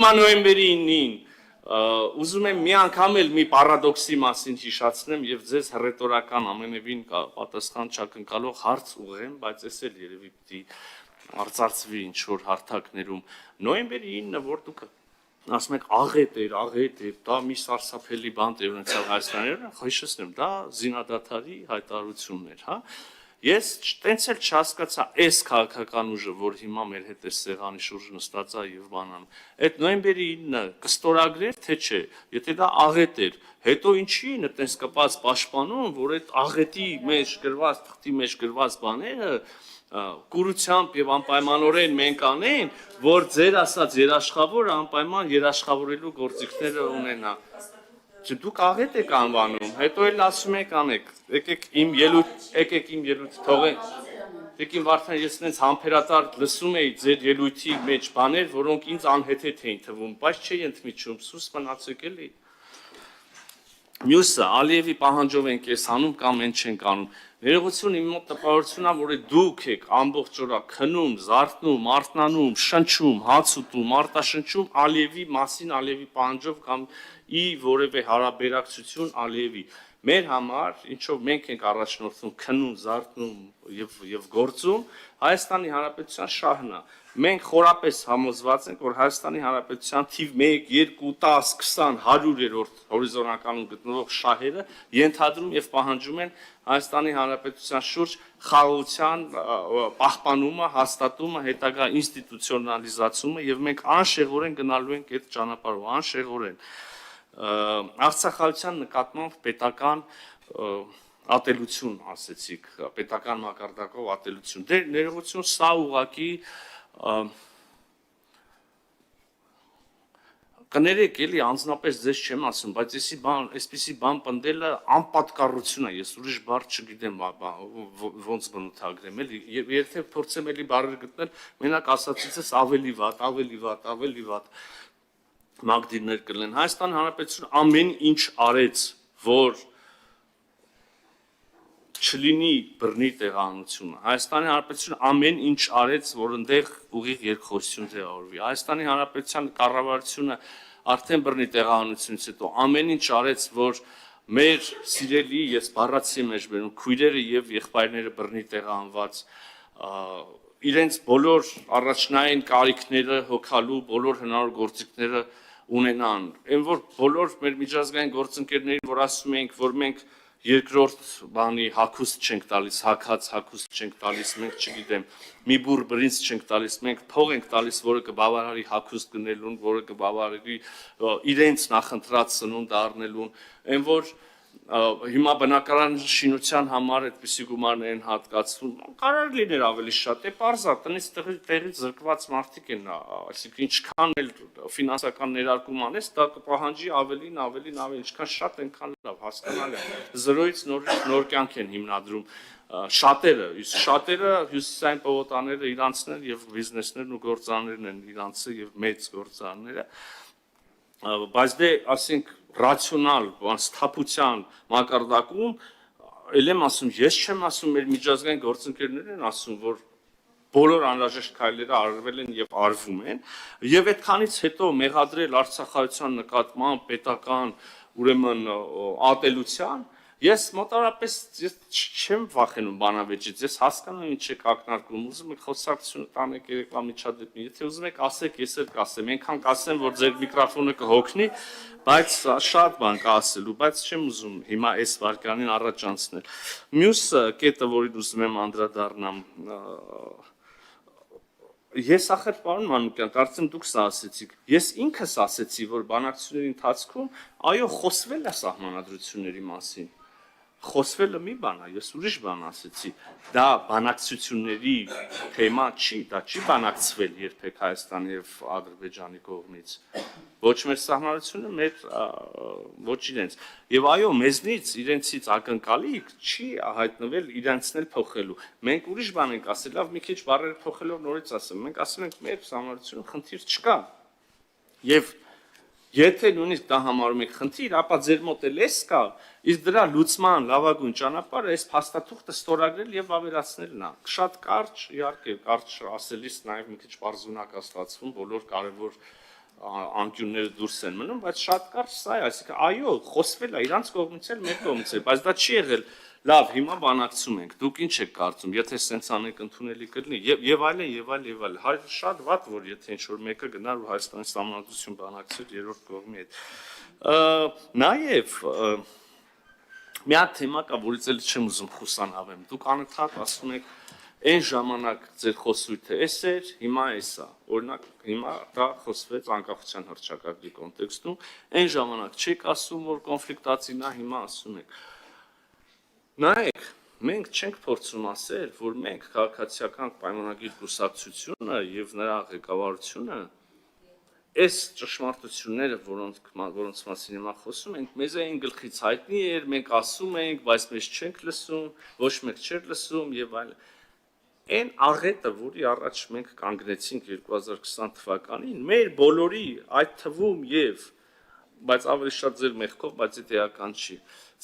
Նոյեմբերի 9-ին ուզում եմ մի անգամ էլ մի պարադոքսի մասին հիշացնեմ եւ ձեզ հռետորական ամենևին պատասխան չակնկալող հարց ուղղեմ, բայց ես էլ երևի պիտի արծարծվի ինչ որ հարթակներում։ Նոյեմբերի 9-ը որ դուք ասում եք աղետ էր, դա մի սարսափելի բան էր ունեցավ Հայաստանում, հիշեցնեմ, դա զինադադարի հայտարարությունն էր, հա։ Ես տենց էլ չհասկացա այս քաղաքական ուժը, որ հիմա մեր հետ է սեղանի շուրջ նստած է եւ բանան։ Այդ նոյեմբերի 9-ը կստորագրեր, թե չէ։ Եթե դա աղետ էր, հետո ինչի είναι տենց կպած պաշտպանում, որ այդ աղետի մեջ գրված, թղթի մեջ գրված բաները կուրությամբ եւ անպայմանորեն մենք անեն, որ ձեր ասած երաշխավորը անպայման երաշխավորելու գործիքները ունենա։ Դուք աղետ եք անվանում, հետո էլ ասում եք անեք, եկեք իմ ելույթ թողենք, եկին Վարդան, ես նենց համբերատար լսում էի ձեր ելույթի մեջ բաներ, որոնք ինձ անհեթեթ էին թվում, բայց չէի ընդմիջում, սուս մնացեք էլի։ Մյուսը, Ալիևի պահանջով ենք ես անում կամ են չենք անում, ներողություն իմ մոտ տպավորությունն է, որ դուք եք ամբողջ օր քնում, զարթնում, արթնանում, շնչում, հաց ուտում, արտաշնչում Ալիևի մասին, Ալիևի պահանջով կամ ի որևէ հարաբերակցություն Ալիևի։ Մեր համար, ինչով մենք ենք առաջնորդում, քնում, զարթնում եւ գործում, Հայաստանի Հանրապետության շահն է։ Մենք խորապես համոզված ենք, որ Հայաստանի Հանրապետության թիվ 1, 2, 10, 20, 100-րդ հորիզոնականում գտնվող շահերը ենթադրում եւ պահանջում են Հայաստանի Հանրապետության շուրջ խաղաղության պահպանումը, հաստատումը, հետագա ինստիտուցիոնալիզացումը եւ մենք անշեղորեն գնալու ենք այդ ճանապարհով, անշեղորեն։ Արցախայցյան նկատմամբ պետական ատելություն ասեցիք, պետական մակարդակով ատելություն։ Դե ներողություն, սա ուղղակի կներեք էլի անձնապես ձեզ չեմ ասում, բայց այսպիսի բան պնդելը անպատկառություն է, ես ուրիշ բառ չգիտեմ ոնց բնութագրեմ, էլի եթե փորձեմ էլի բառեր գտնել, մենակ ասածիցս ավելի վատ մագդիրներ կլեն։ Հայաստան Հանրապետությունը ամեն ինչ արեց, որ չլինի բռնի տեղահանությունը։ Հայաստանի Հանրապետությունը ամեն ինչ արեց, որ այնտեղ ուղիղ երկխոսություն ձևավորվի։ Հայաստանի Հանրապետության կառավարությունը արդեն բռնի տեղահանությունից հետո ամեն ինչ արեց, որ մեր սիրելի, ես բառացի մեջ բերում, քույրերը եւ եղբայրները բռնի տեղահանված իրենց բոլոր առաջնային կարիքները հոգալու, բոլոր հնարավոր գործիքները ունենան, այն որ բոլոր մեր միջազգային գործընկերներին, որ ասում ենք, որ մենք երկրորդ բանի հագուստ չենք տալիս, հագած հագուստ չենք տալիս, մենք չգիտեմ, մի բուր բրինձ չենք տալիս, մենք փող ենք տալիս, որը կբավարարի հագուստ գնելուն, որը կբավարարի իրենց նախընտրած սնունդ առնելուն, այն որ հիմա բնակարան շինության համար այդպիսի գումարներ են հատկացվում, կարող լիներ ավելի շատ, է պարզ է, տնից տեղից զրկված մարդիկ են, այսինքն ինչքան էլ ֆինանսական ներարկում անես, դա կպահանջի ավելին, ինչքան շատ այնքան լավ, հասկանալի է, զրոյից նոր կյանք են հիմնադրում, շատերը հյուսիսային պողոտաները իրանցն են եւ բիզնեսներն ու գործարաններն են իրանցը եւ մեծ գործարանները, բայց դե ասենք ռացիոնալ, սթափության մակարդակում, էլ եմ ասում, ես չեմ ասում, մեր միջազգային գործընկերներ են ասում, որ բոլոր անհրաժեշտ քայլերը արվել են եւ արվում են, եւ այդքանից հետո մեղադրել Արցախայցյան նկատմամբ պետական, ուրեմն ատելության, ես մոտավորապես չեմ վախենում բանավեճից, ես հասկանում եմ ինչ եք ակնարկում, ուզում եք խոսակցությունը տանեք երեկվա միջադեպին, եթե ուզում եք ասեք, ես էլ կասեմ, այնքան կասեմ, որ ձեր միկրոֆոնը կհոգնի, բայց շատ բան կա ասելու, բայց չեմ ուզում հիմա այս վարկանին առաջ անցնել։ Մյուս կետը, որին ուզում եմ անդրադառնամ, ես ախր պարոն Մանուկյան, կարծեմ դուք սա ասեցիք, ես ինքս ասեցի, որ բանակցությունների ընթացքում, այո, խոսվել է սահմանադրությունների մասին, խոսվելը մի բան է, ես ուրիշ բան ասեցի, դա բանակցությունների թեմա չի, դա չի բանակցվել երբեք Հայաստանի եւ Ադրբեջանի կողմից, ոչ մեր սահմանադրությունը, ոչ իրենց, եւ այո, մեզնից իրենցից ակնկալիք չի հայտնվել իրենցն էլ փոխելու, մենք ուրիշ բան ենք ասել, լավ մի քիչ բառերը փոխելով նորից ասեմ, մենք ասում ենք մեր սահմանադրությունը խնդիր չկա, եւ եթե նույնիսկ դա համարում եք խնդիր, ապա ձեր մոտ էլ էս կա, իսկ դրա լուծման լավագույն ճանապարհը այս փաստաթուղթը ստորագրել եւ ավելացնելն է։ Շատ կարճ, իհարկե, կարճ ասելիս նաեւ մի քիչ բարձունակ է ստացվում բոլոր կարևոր անկյունները դուրս են մնում, բայց շատ կարճ սա է, այսինքն այո, խոսվել է իրանց կողմից էլ մեր կողմից էլ, բայց դա չի եղել լավ, հիմա բանակցում ենք, դուք ինչ եք կարծում, եթե սենց անենք ընդունելի կլինի եւ այլն եւ այլն, շատ վատ որ եթե ինչ որ մեկը գնար ու Հայաստանի Սահմանադրություն բանակցեր երրորդ կողմի հետ։ Նաեւ մի հատ թեմա կա, որից էլ չեմ ուզում խուսանավեմ, դուք անընդհատ ասում եք այն ժամանակ ձեր խոսույթը էս էր, հիմա էս է։ Օրինակ, հիմա դա խոսվեց անկախության հռչակագրի կոնտեքստում, այն ժամանակ չեք ասում, որ կոնֆլիկտացին է, հիմա ասում եք։ Նայեք, մենք չենք փորձում ասել, որ մենք քաղաքացիական պայմանագիր կուսակցությունը եւ նրա ղեկավարությունը այս ճշմարտությունները, որոնց մասին հիմա խոսում ենք, մեզ այն գլխից հայտնի էր, մենք ասում ենք, բայց մեզ չենք լսում, ոչ մեկ չէր լսում եւ այլն։ Այն աղետը, որի առաջ մենք կանգնեցինք 2020 թվականին, մեր բոլորի, այդ թվում եւ, բայց ավելի շատ ձեր մեղքով, բայց դա էական չի,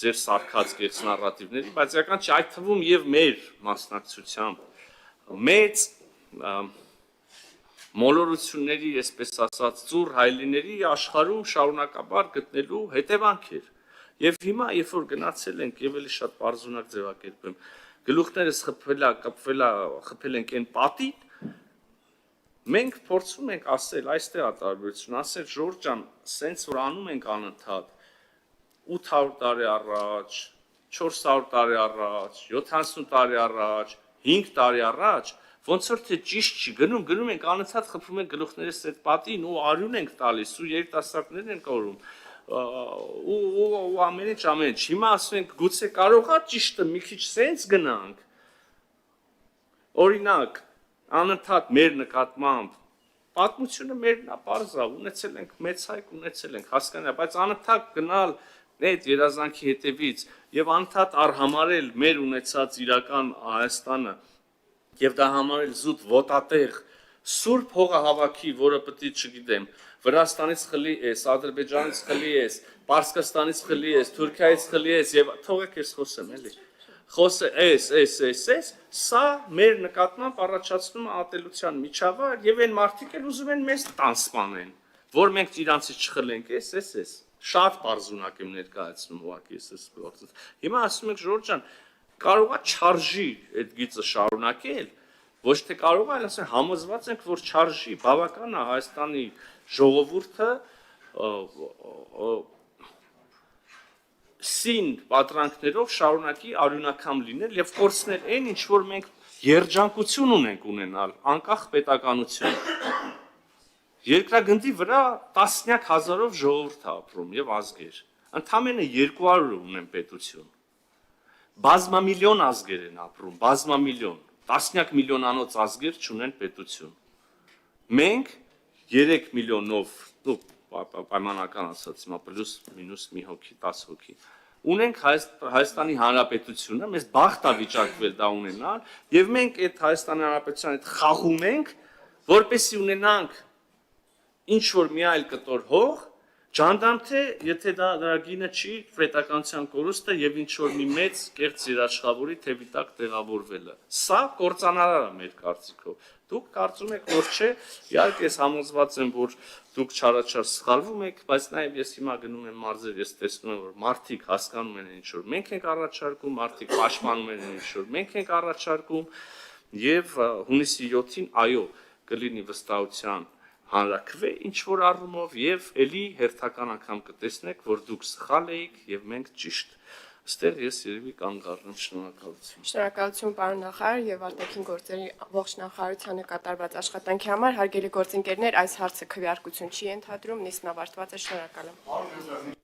ձեր սարքած կեղծ նարատիվների, բայց էական չի, այդ թվում եւ մեր մասնակցությամբ մեծ մոլորությունների, այսպես ասած, ծուռ հայլիների աշխարհում շարունակաբար գտնելու հետևանք էր։ Եվ հիմա, երբ որ գնացել ենք, եւ էլի շատ պարզունակ ձևակերպեմ, գլուխներս խփել ենք այն պատին, մենք փորձում ենք ասել, այստեղ է տարբերություն, ասել Ժորժ ջան, սենց որ անում ենք անընդհատ 800 տարի առաջ, 400 տարի առաջ, 70 տարի առաջ, 5 տարի առաջ, ոնց որ թե ճիշտ չի գնում ենք անընդհատ խփում ենք գլուխներս այդ պատին ու արյուն ենք տալիս ու երիտասարդներն են կորում ու ամեն ինչ հիմա ասում ենք գուցե կարող է ճիշտը մի քիչ սենց գնանք օրինակ անընդհատ մեր նկատմամբ պատմությունը մերն է պարզ է ունեցել ենք մեծ հայք ունեցել ենք հասկանալի բայց անընդհատ գնալ այդ երազանքի հետևից եւ անընդհատ արհամարել մեր ունեցած իրական Հայաստանը եւ դա համարել զուտ ոտատեղ սուրբ հողահավաքի, որը պետք է չգիտեմ, Վրաստանից խլի ես, Ադրբեջանից խլի ես, Պարսկաստանից խլի ես, Թուրքիայից խլի ես եւ թողեք ես խոսեմ, էլի։ Խոսը էս, սա մեր նկատմամբ առաջացնում է ատելության միջավայր եւ այն մարդիկ էլ ուզում են մեզ տան սպանեն, որ մենք իրանցից չխլենք, էս։ Շատ բարձունակ եմ ներկայացնում ուղղակի ես գործը։ Հիմա ասում եք Ժորժ ջան, կարող է չարժի այդ գիծը շարունակել, ոչ թե կարող է, այլ ասեն համոզված ենք, որ չարժի, բավական է Հայաստանի ժողովուրդը սին պատրանքներով շարունակի արյունակամ լինել եւ կորցնել այն, ինչ որ մենք երջանկություն ունենք ունենալ, անկախ պետականություն։ Երկրագնդի վրա տասնյակ հազարով ժողովուրդ է ապրում եւ ազգեր։ Ընդամենը 200 ունեն պետություն։ Բազմամիլիոն ազգեր են ապրում, բազմամիլիոն, տասնյակ միլիոնանոց ազգեր չունեն պետություն։ Մենք 3 միլիոնով, պայմանական ասած, հիմա պլյուս մինուս մի հոգի, 10 հոգի, ունենք Հայաստանի Հանրապետությունը, մեզ բախտ է վիճակվել դա ունենալ, եւ մենք այդ Հայաստանի Հանրապետության հետ խաղում ենք, որպեսզի ունենանք ինչ որ մի այլ կտոր հող, Ջանդամ թե, եթե դա դրագինը չի, պետականության կորուստը եւ ինչ որ մի մեծ կեղծ երաշխավորի թևի տակ տեղավորվելը։ Սա կործանարար է մեր կարծիքով։ Դուք կարծում եք, որ չէ, իհարկե ես համոզված եմ, որ դուք չարաչար սխալվում եք, բայց նաեւ ես հիմա գնում եմ մարզեր, ես տեսնում եմ, որ մարդիկ հասկանում են ինչ որ մենք ենք առաջարկում, մարդիկ պաշտպանում են ինչ որ մենք ենք առաջարկում եւ հունիսի 7-ին այո, կլինի վստահության հանրաքվե ինչ որ առումով եւ ելի հերթական անգամ կտեսնեք, որ դուք սխալ եք եւ մենք ճիշտ։ Այստեղ ես երևի կանգ առնեմ, շնորհակալություն։ Շնորհակալություն պարոն նախարար եւ արտաքին գործերի ողջ նախարարությանը կատարված աշխատանքի համար հարգելի գործընկերներ, այս հարցը քվեարկություն չի ենթադրում, նիստն ավարտված է, շնորհակալ եմ։